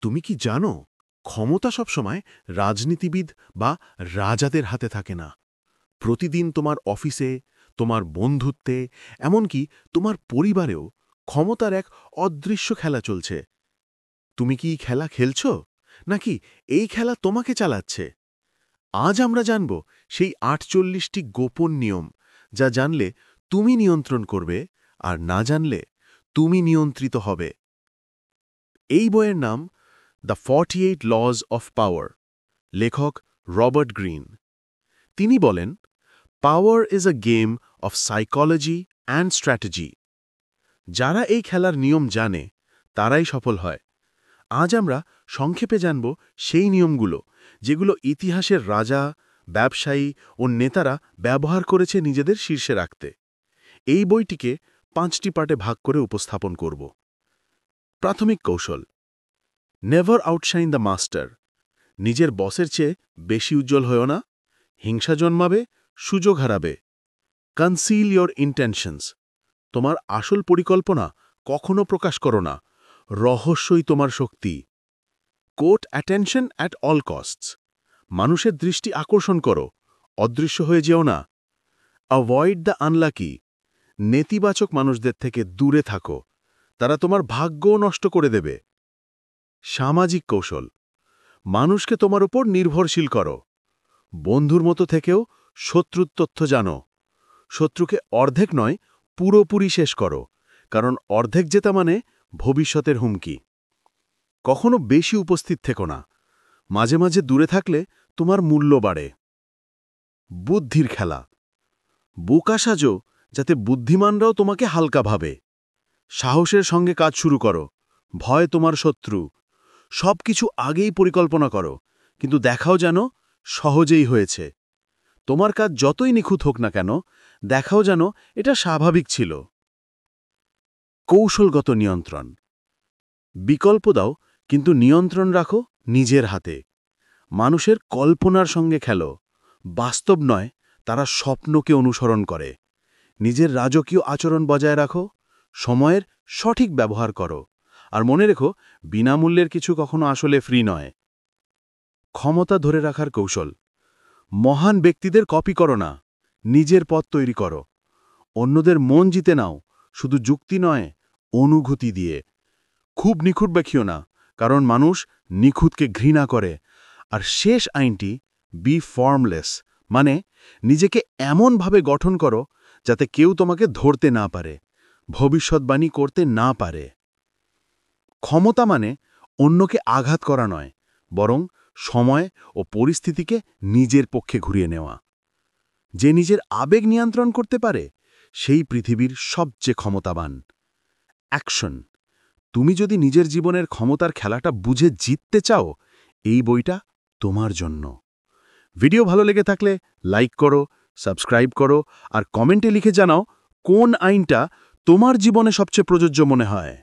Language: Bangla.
তুমি কি জানো, ক্ষমতা সবসময় রাজনীতিবিদ বা রাজাদের হাতে থাকে না। প্রতিদিন তোমার অফিসে, তোমার বন্ধুত্বে, এমনকি তোমার পরিবারেও ক্ষমতার এক অদৃশ্য খেলা চলছে। তুমি কি এই খেলা খেলছ, নাকি এই খেলা তোমাকে চালাচ্ছে? আজ আমরা জানব সেই ৪৮টি গোপন নিয়ম, যা জানলে তুমি নিয়ন্ত্রণ করবে, আর না জানলে তুমি নিয়ন্ত্রিত হবে। এই বইয়ের নাম দ্য 48 লজ অফ পাওয়ার, লেখক রবার্ট গ্রিন। তিনি বলেন, power is a game of psychology and strategy. যারা এই খেলার নিয়ম জানে তারাই সফল হয়। আজ আমরা সংক্ষেপে জানব সেই নিয়মগুলো, যেগুলো ইতিহাসের রাজা, ব্যবসায়ী ও নেতারা ব্যবহার করেছে নিজেদের শীর্ষে রাখতে। এই বইটিকে ৫টি পার্টে ভাগ করে উপস্থাপন করব। প্রাথমিক কৌশল: নেভার আউটশাইন দ্য মাস্টার। নিজের বসের চেয়ে বেশি উজ্জ্বল হয়েও না। হিংসা জন্মাবে, সুযোগ হারাবে। Conceal your intentions. তোমার আসল পরিকল্পনা কখনো প্রকাশ করো না, রহস্যই তোমার শক্তি। Court attention at all costs. মানুষের দৃষ্টি আকর্ষণ করো, অদৃশ্য হয়ে যেও না। Avoid the unlucky. নেতিবাচক মানুষদের থেকে দূরে থাকো, তারা তোমার ভাগ্যও নষ্ট করে দেবে। সামাজিক কৌশল: মানুষকে তোমার উপর নির্ভরশীল করো। বন্ধুর মতো থেকেও শত্রুর তথ্য জানো। শত্রুকে অর্ধেক নয়, পুরোপুরি শেষ করো, কারণ অর্ধেক জেতা মানে ভবিষ্যতের হুমকি। কখনো বেশি উপস্থিত থেকো না, মাঝে মাঝে দূরে থাকলে তোমার মূল্য বাড়ে। বুদ্ধির খেলা: বোকা সাজো, যাতে বুদ্ধিমানরাও তোমাকে হালকা ভাবে। সাহসের সঙ্গে কাজ শুরু করো, ভয় তোমার শত্রু। সব কিছু আগেই পরিকল্পনা করো, কিন্তু দেখাও যেন সহজেই হয়েছে। তোমার কাজ যতই নিখুঁত হোক না কেন, দেখাও যেন এটা স্বাভাবিক ছিল। কৌশলগত নিয়ন্ত্রণ: বিকল্প দাও, কিন্তু নিয়ন্ত্রণ রাখো নিজের হাতে। মানুষের কল্পনার সঙ্গে খেলো, বাস্তব নয়, তারা স্বপ্নকে অনুসরণ করে। নিজের রাজকীয় আচরণ বজায় রাখো, সময়ের সঠিক ব্যবহার করো। আর মনে রেখো, বিনামূল্যের কিছু কখনো আসলে ফ্রি নয়। ক্ষমতা ধরে রাখার কৌশল: মহান ব্যক্তিদের কপি করো না, নিজের পথ তৈরি করো। অন্যদের মন জিতে নাও, শুধু যুক্তি নয়, অনুভূতি দিয়ে। খুব নিখুঁত দেখিও না, কারণ মানুষ নিখুঁতকে ঘৃণা করে। আর শেষ আইনটি, বি ফর্মলেস, মানে নিজেকে এমনভাবে গঠন করো যাতে কেউ তোমাকে ধরতে না পারে, ভবিষ্যৎবাণী করতে না পারে। ক্ষমতা মানে অন্যকে আঘাত করা নয়, বরং সময় ও পরিস্থিতিকে নিজের পক্ষে ঘুরিয়ে নেওয়া। যে নিজের আবেগ নিয়ন্ত্রণ করতে পারে, সেই পৃথিবীর সবচেয়ে ক্ষমতাবান। অ্যাকশন: তুমি যদি নিজের জীবনের ক্ষমতার খেলাটা বুঝে জিততে চাও, এই বইটা তোমার জন্য। ভিডিও ভালো লেগে থাকলে লাইক করো, সাবস্ক্রাইব করো, আর কমেন্টে লিখে জানাও কোন আইনটা তোমার জীবনে সবচেয়ে প্রযোজ্য মনে হয়।